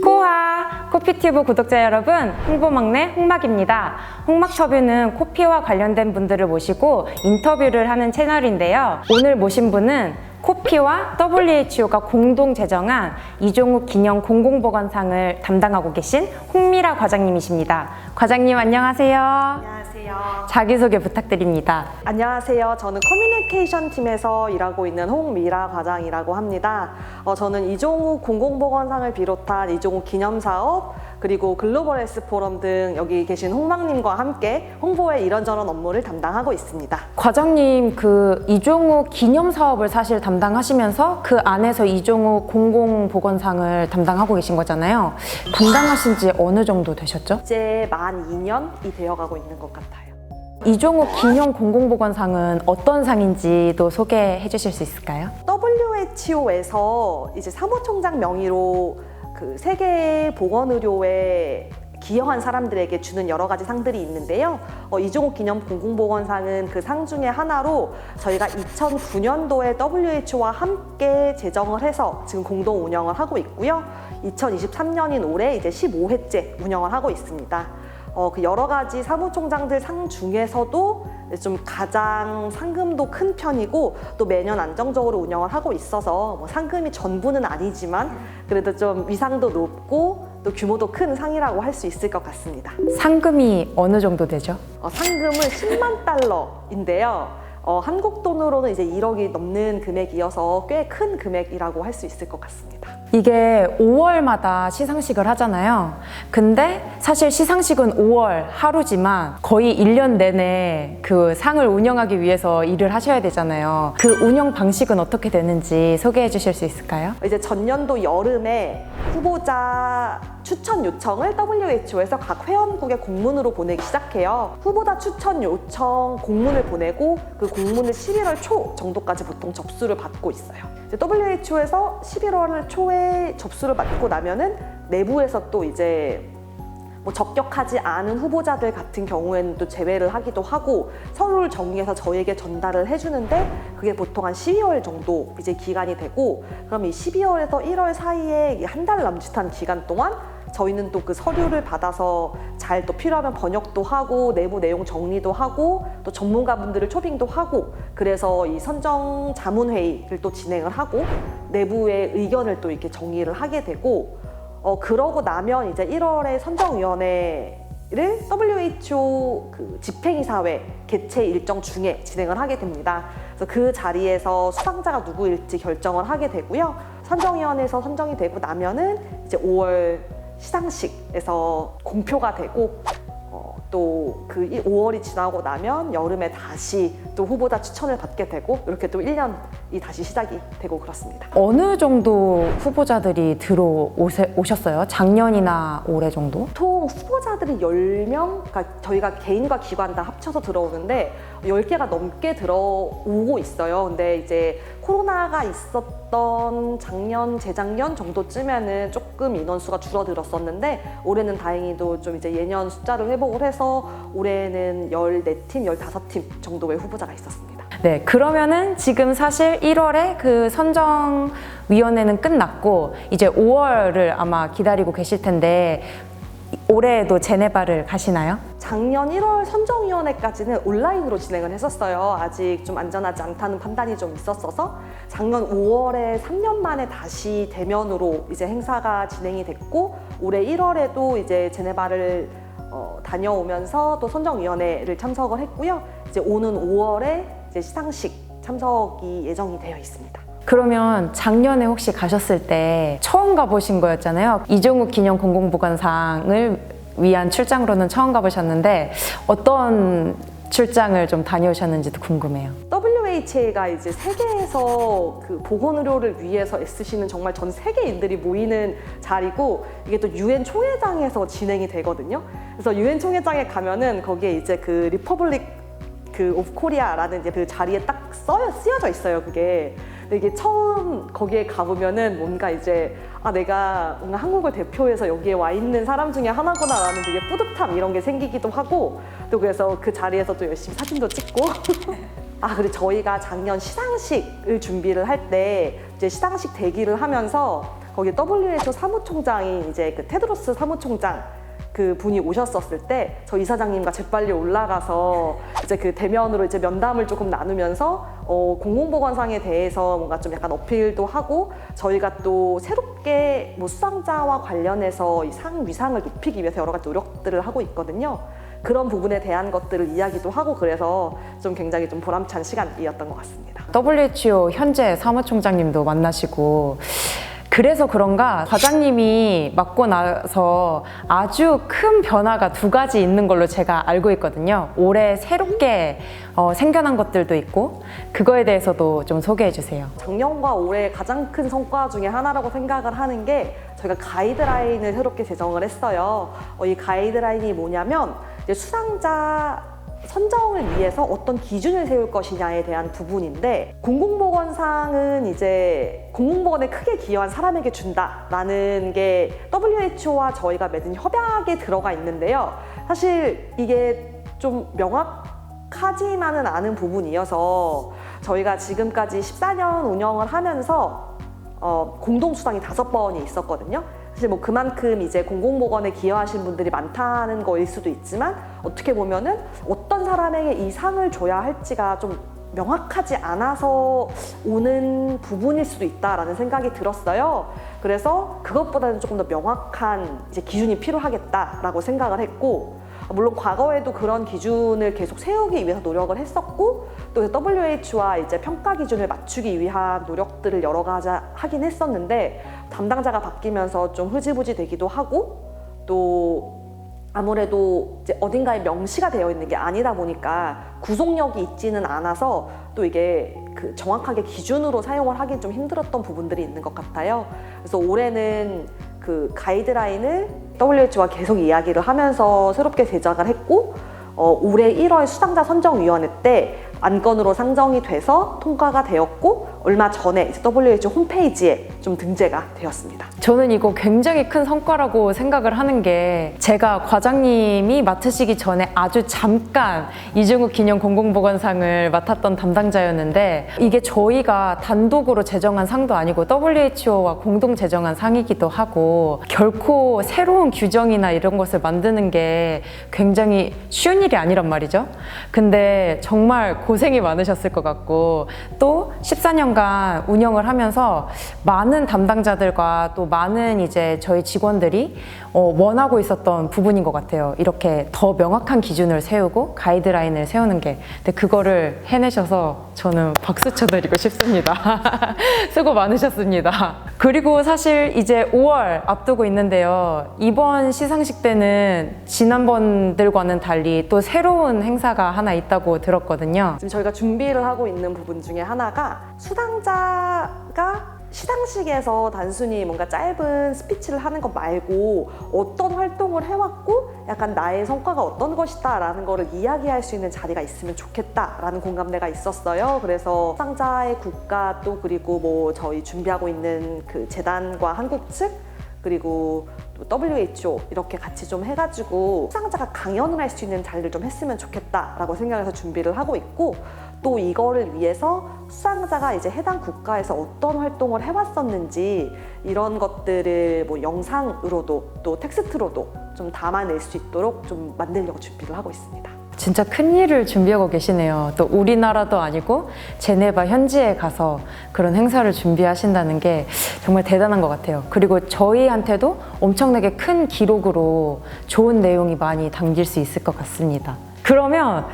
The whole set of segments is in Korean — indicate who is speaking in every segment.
Speaker 1: 코아 코피튜브 구독자 여러분, 홍보막내 홍막입니다. 홍막터뷰는 코피와 관련된 분들을 모시고 인터뷰를 하는 채널인데요. 오늘 모신 분은 코피와 WHO가 공동 제정한 이종욱 기념 공공보건상을 담당하고 계신 홍미라 과장님이십니다. 과장님 안녕하세요.
Speaker 2: 안녕하세요.
Speaker 1: 자기소개 부탁드립니다.
Speaker 2: 안녕하세요. 저는 커뮤니케이션 팀에서 일하고 있는 홍미라 과장이라고 합니다. 저는 이종욱 공공보건상을 비롯한 이종욱 기념사업, 그리고 글로벌 헬스 포럼 등 여기 계신 홍막님과 함께 홍보의 이런저런 업무를 담당하고 있습니다.
Speaker 1: 과장님, 그 이종욱 기념 사업을 사실 담당하시면서 그 안에서 이종욱 공공보건상을 담당하고 계신 거잖아요. 담당하신 지 어느 정도 되셨죠?
Speaker 2: 이제 만 2년이 되어가고 있는 것 같아요.
Speaker 1: 이종욱 기념 공공보건상은 어떤 상인지도 소개해 주실 수 있을까요?
Speaker 2: WHO에서 이제 사무총장 명의로 그 세계 보건의료에 기여한 사람들에게 주는 여러 가지 상들이 있는데요. 이종욱 기념 공공보건상은 그 상 중에 하나로 저희가 2009년도에 WHO와 함께 제정을 해서 지금 공동 운영을 하고 있고요. 2023년인 올해 이제 15회째 운영을 하고 있습니다. 그 여러 가지 사무총장들 상 중에서도 좀 가장 상금도 큰 편이고 또 매년 안정적으로 운영을 하고 있어서 뭐 상금이 전부는 아니지만 그래도 좀 위상도 높고 또 규모도 큰 상이라고 할 수 있을 것 같습니다.
Speaker 1: 상금이 어느 정도 되죠?
Speaker 2: 상금은 10만 달러인데요. 한국 돈으로는 이제 1억이 넘는 금액이어서 꽤 큰 금액이라고 할 수 있을 것 같습니다.
Speaker 1: 이게 5월마다 시상식을 하잖아요. 근데 사실 시상식은 5월 하루지만 거의 1년 내내 그 상을 운영하기 위해서 일을 하셔야 되잖아요. 그 운영 방식은 어떻게 되는지 소개해 주실 수 있을까요?
Speaker 2: 이제 전년도 여름에 후보자 추천 요청을 WHO에서 각 회원국에 공문으로 보내기 시작해요. 후보자 추천 요청 공문을 보내고 그 공문을 11월 초 정도까지 보통 접수를 받고 있어요. 이제 WHO에서 11월 초에 접수를 받고 나면은 내부에서 또 이제 뭐 적격하지 않은 후보자들 같은 경우에는 또 제외를 하기도 하고 서류를 정리해서 저희에게 전달을 해주는데 그게 보통 한 12월 정도 이제 기간이 되고, 그럼 이 12월에서 1월 사이에 한 달 남짓한 기간 동안 저희는 또 그 서류를 받아서 잘 또 필요하면 번역도 하고 내부 내용 정리도 하고 또 전문가분들을 초빙도 하고, 그래서 이 선정 자문회의를 또 진행을 하고 내부의 의견을 또 이렇게 정리를 하게 되고, 그러고 나면 이제 1월에 선정위원회를 WHO 그 집행이사회 개최 일정 중에 진행을 하게 됩니다. 그래서 그 자리에서 수상자가 누구일지 결정을 하게 되고요. 선정위원회에서 선정이 되고 나면은 이제 5월 시상식에서 공표가 되고, 또 그 5월이 지나고 나면 여름에 다시 또 후보자 추천을 받게 되고, 이렇게 또 1년이 다시 시작이 되고 그렇습니다.
Speaker 1: 어느 정도 후보자들이 들어오셨어요? 작년이나 올해 정도?
Speaker 2: 보통 후보자들이 10명, 그러니까 저희가 개인과 기관 다 합쳐서 들어오는데 10개가 넘게 들어오고 있어요. 근데 이제 코로나가 있었던 작년, 재작년 정도쯤에는 조금 인원수가 줄어들었었는데 올해는 다행히도 좀 이제 예년 숫자를 회복을 해서 올해는 14팀, 15팀 정도의 후보자가 있었습니다.
Speaker 1: 네, 그러면은 지금 사실 1월에 그 선정위원회는 끝났고 이제 5월을 아마 기다리고 계실 텐데 올해에도 제네바를 가시나요?
Speaker 2: 작년 1월 선정위원회까지는 온라인으로 진행을 했었어요. 아직 좀 안전하지 않다는 판단이 좀 있었어서 작년 5월에 3년 만에 다시 대면으로 이제 행사가 진행이 됐고, 올해 1월에도 이제 제네바를 다녀오면서 또 선정위원회를 참석을 했고요. 이제 오는 5월에 이제 시상식 참석이 예정이 되어 있습니다.
Speaker 1: 그러면 작년에 혹시 가셨을 때 처음 가보신 거였잖아요. 이종욱 기념 공공보건상을 위한 출장으로는 처음 가보셨는데 어떤 출장을 좀 다녀오셨는지도 궁금해요.
Speaker 2: WHA가 이제 세계에서 그 보건의료를 위해서 애쓰시는 정말 전 세계인들이 모이는 자리고, 이게 또 UN 총회장에서 진행이 되거든요. 그래서 UN 총회장에 가면은 거기에 이제 그 리퍼블릭 그 오브 코리아라는 이제 그 자리에 딱 쓰여져 있어요, 그게. 근데 이게 처음 거기에 가보면은 뭔가 이제 내가 뭔가 한국을 대표해서 여기에 와 있는 사람 중에 하나구나라는 되게 뿌듯함 이런 게 생기기도 하고, 또 그래서 그 자리에서 또 열심히 사진도 찍고 그리고 저희가 작년 시상식을 준비를 할 때 이제 시상식 대기를 하면서 거기 WHO 사무총장이 이제 그 테드로스 사무총장 그 분이 오셨었을 때 저 이사장님과 재빨리 올라가서 이제 그 대면으로 이제 면담을 조금 나누면서 공공보건상에 대해서 뭔가 좀 약간 어필도 하고 저희가 또 새롭게 뭐 수상자와 관련해서 이 상 위상을 높이기 위해서 여러 가지 노력들을 하고 있거든요. 그런 부분에 대한 것들을 이야기도 하고 그래서 좀 굉장히 좀 보람찬 시간이었던 것 같습니다.
Speaker 1: WHO 현재 사무총장님도 만나시고 그래서 그런가 과장님이 맡고 나서 아주 큰 변화가 두 가지 있는 걸로 제가 알고 있거든요. 올해 새롭게 생겨난 것들도 있고 그거에 대해서도 좀 소개해 주세요.
Speaker 2: 작년과 올해 가장 큰 성과 중에 하나라고 생각을 하는 게 저희가 가이드라인을 새롭게 제정을 했어요. 이 가이드라인이 뭐냐면 이제 수상자 선정을 위해서 어떤 기준을 세울 것이냐에 대한 부분인데 공공보건상은 이제 공공보건에 크게 기여한 사람에게 준다라는 게 WHO와 저희가 맺은 협약에 들어가 있는데요. 사실 이게 좀 명확하지만은 않은 부분이어서 저희가 지금까지 14년 운영을 하면서 공동수상이 5번이 있었거든요. 사실 뭐 그만큼 이제 공공보건에 기여하신 분들이 많다는 거일 수도 있지만 어떻게 보면은 어떤 사람에게 이 상을 줘야 할지가 좀 명확하지 않아서 오는 부분일 수도 있다라는 생각이 들었어요. 그래서 그것보다는 조금 더 명확한 이제 기준이 필요하겠다라고 생각을 했고 물론 과거에도 그런 기준을 계속 세우기 위해서 노력을 했었고 또 WHO와 이제 평가 기준을 맞추기 위한 노력들을 여러 가지 하긴 했었는데 담당자가 바뀌면서 좀 흐지부지 되기도 하고 또 아무래도 이제 어딘가에 명시가 되어 있는 게 아니다 보니까 구속력이 있지는 않아서 또 이게 그 정확하게 기준으로 사용을 하긴 좀 힘들었던 부분들이 있는 것 같아요. 그래서 올해는 그 가이드라인을 WHO와 계속 이야기를 하면서 새롭게 제작을 했고 올해 1월 수상자 선정위원회 때 안건으로 상정이 돼서 통과가 되었고 얼마 전에 이제 WHO 홈페이지에 좀 등재가 되었습니다.
Speaker 1: 저는 이거 굉장히 큰 성과라고 생각을 하는 게 제가 과장님이 맡으시기 전에 아주 잠깐 이중욱 기념 공공보건상을 맡았던 담당자였는데 이게 저희가 단독으로 제정한 상도 아니고 WHO와 공동 제정한 상이기도 하고 결코 새로운 규정이나 이런 것을 만드는 게 굉장히 쉬운 일이 아니란 말이죠. 근데 정말 고생이 많으셨을 것 같고 또 14년간 운영을 하면서 많은 담당자들과 또 많은 이제 저희 직원들이 원하고 있었던 부분인 것 같아요. 이렇게 더 명확한 기준을 세우고 가이드라인을 세우는 게. 근데 그거를 해내셔서 저는 박수 쳐드리고 싶습니다. 수고 많으셨습니다. 그리고 사실 이제 5월 앞두고 있는데요. 이번 시상식 때는 지난번들과는 달리 또 새로운 행사가 하나 있다고 들었거든요.
Speaker 2: 지금 저희가 준비를 하고 있는 부분 중에 하나가 수상자가 시상식에서 단순히 뭔가 짧은 스피치를 하는 것 말고 어떤 활동을 해왔고 약간 나의 성과가 어떤 것이다 라는 거를 이야기할 수 있는 자리가 있으면 좋겠다 라는 공감대가 있었어요. 그래서 수상자의 국가 또 그리고 뭐 저희 준비하고 있는 그 재단과 한국 측 그리고 또 WHO 이렇게 같이 좀 해가지고 수상자가 강연을 할 수 있는 자리를 좀 했으면 좋겠다라고 생각해서 준비를 하고 있고 또 이거를 위해서 수상자가 이제 해당 국가에서 어떤 활동을 해왔었는지 이런 것들을 뭐 영상으로도 또 텍스트로도 좀 담아낼 수 있도록 좀 만들려고 준비를 하고 있습니다.
Speaker 1: 진짜 큰 일을 준비하고 계시네요. 또 우리나라도 아니고 제네바 현지에 가서 그런 행사를 준비하신다는 게 정말 대단한 것 같아요. 그리고 저희한테도 엄청나게 큰 기록으로 좋은 내용이 많이 담길 수 있을 것 같습니다. 그러면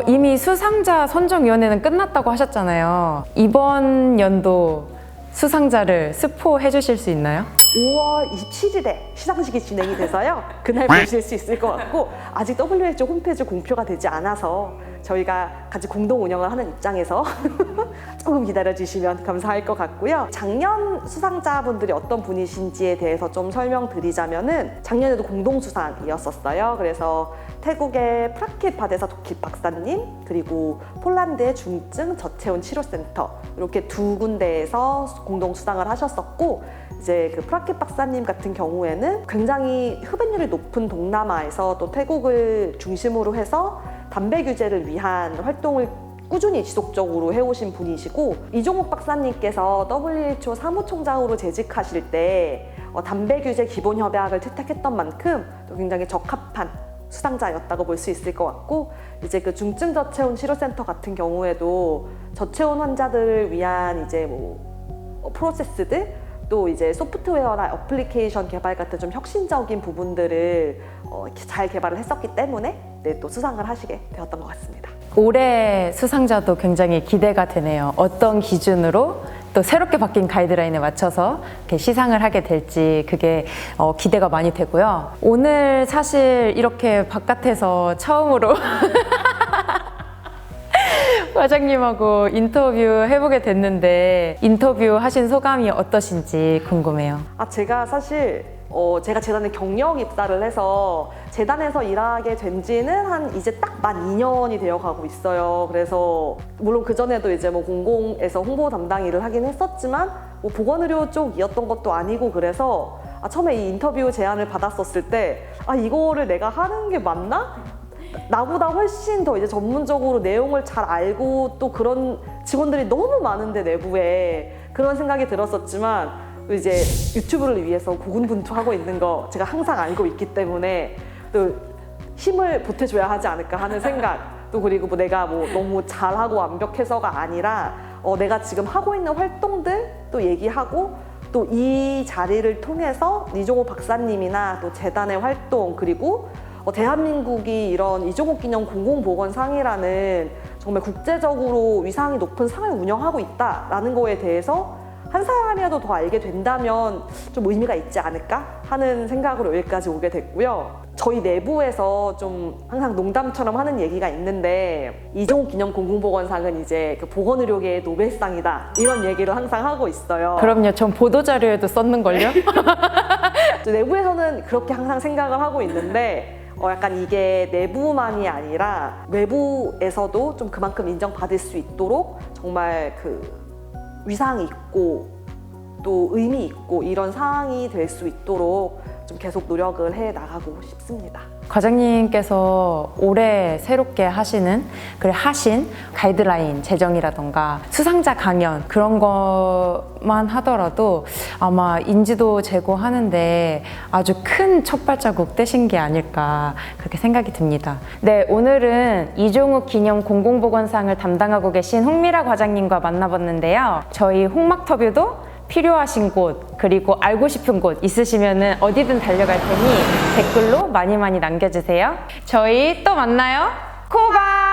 Speaker 1: 이미 수상자 선정위원회는 끝났다고 하셨잖아요. 이번 연도 수상자를 스포해 주실 수 있나요?
Speaker 2: 5월 27일에 시상식이 진행이 돼서요. 그날 보실 수 있을 것 같고 아직 WHO 홈페이지 공표가 되지 않아서 저희가 같이 공동 운영을 하는 입장에서 조금 기다려주시면 감사할 것 같고요. 작년 수상자분들이 어떤 분이신지에 대해서 좀 설명드리자면은 작년에도 공동 수상이었었어요. 그래서 태국의 프라킷 바데사 도킷 박사님 그리고 폴란드의 중증 저체온 치료센터 이렇게 두 군데에서 공동 수상을 하셨었고 이제 그 프라킷 박사님 같은 경우에는 굉장히 흡연율이 높은 동남아에서 또 태국을 중심으로 해서 담배 규제를 위한 활동을 꾸준히 지속적으로 해오신 분이시고 이종욱 박사님께서 WHO 사무총장으로 재직하실 때 담배 규제 기본 협약을 채택했던 만큼 또 굉장히 적합한 수상자였다고 볼 수 있을 것 같고 이제 그 중증 저체온 치료센터 같은 경우에도 저체온 환자들을 위한 이제 뭐 프로세스들 또 이제 소프트웨어나 어플리케이션 개발 같은 좀 혁신적인 부분들을 잘 개발을 했었기 때문에 네, 또 수상을 하시게 되었던 것 같습니다.
Speaker 1: 올해 수상자도 굉장히 기대가 되네요. 어떤 기준으로 또 새롭게 바뀐 가이드라인에 맞춰서 이렇게 시상을 하게 될지 그게 기대가 많이 되고요. 오늘 사실 이렇게 바깥에서 처음으로 과장님하고 인터뷰 해보게 됐는데 인터뷰 하신 소감이 어떠신지 궁금해요.
Speaker 2: 제가 사실 제가 재단에 경력 입사를 해서 재단에서 일하게 된 지는 한 이제 딱 만 2년이 되어 가고 있어요. 그래서 물론 그전에도 이제 뭐 공공에서 홍보 담당 일을 하긴 했었지만 뭐 보건의료 쪽이었던 것도 아니고 그래서 처음에 이 인터뷰 제안을 받았었을 때 이거를 내가 하는 게 맞나? 나보다 훨씬 더 이제 전문적으로 내용을 잘 알고 또 그런 직원들이 너무 많은데 내부에 그런 생각이 들었었지만 이제 유튜브를 위해서 고군분투하고 있는 거 제가 항상 알고 있기 때문에 또 힘을 보태줘야 하지 않을까 하는 생각 또 그리고 뭐 내가 뭐 너무 잘하고 완벽해서가 아니라 내가 지금 하고 있는 활동들 또 얘기하고 또 이 자리를 통해서 이종욱 박사님이나 또 재단의 활동 그리고 대한민국이 이런 이종욱 기념 공공보건상이라는 정말 국제적으로 위상이 높은 상을 운영하고 있다라는 거에 대해서 한 사람이라도 더 알게 된다면 좀 의미가 있지 않을까 하는 생각으로 여기까지 오게 됐고요. 저희 내부에서 좀 항상 농담처럼 하는 얘기가 있는데 이종욱 기념 공공보건상은 이제 그 보건의료계의 노벨상이다 이런 얘기를 항상 하고 있어요.
Speaker 1: 그럼요. 전 보도자료에도 썼는걸요?
Speaker 2: 내부에서는 그렇게 항상 생각을 하고 있는데 약간 이게 내부만이 아니라 외부에서도 좀 그만큼 인정받을 수 있도록 정말 그 위상이 있고 또 의미 있고 이런 상황이 될 수 있도록 좀 계속 노력을 해 나가고 싶습니다.
Speaker 1: 과장님께서 올해 새롭게 하신 가이드라인 제정이라던가 수상자 강연 그런 것만 하더라도 아마 인지도 제고하는데 아주 큰 첫발자국 떼신 게 아닐까 그렇게 생각이 듭니다. 네, 오늘은 이종욱 기념 공공보건상을 담당하고 계신 홍미라 과장님과 만나봤는데요. 저희 홍막터뷰도 필요하신 곳 그리고 알고 싶은 곳 있으시면 어디든 달려갈 테니 댓글로 많이 남겨주세요. 저희 또 만나요. 코바!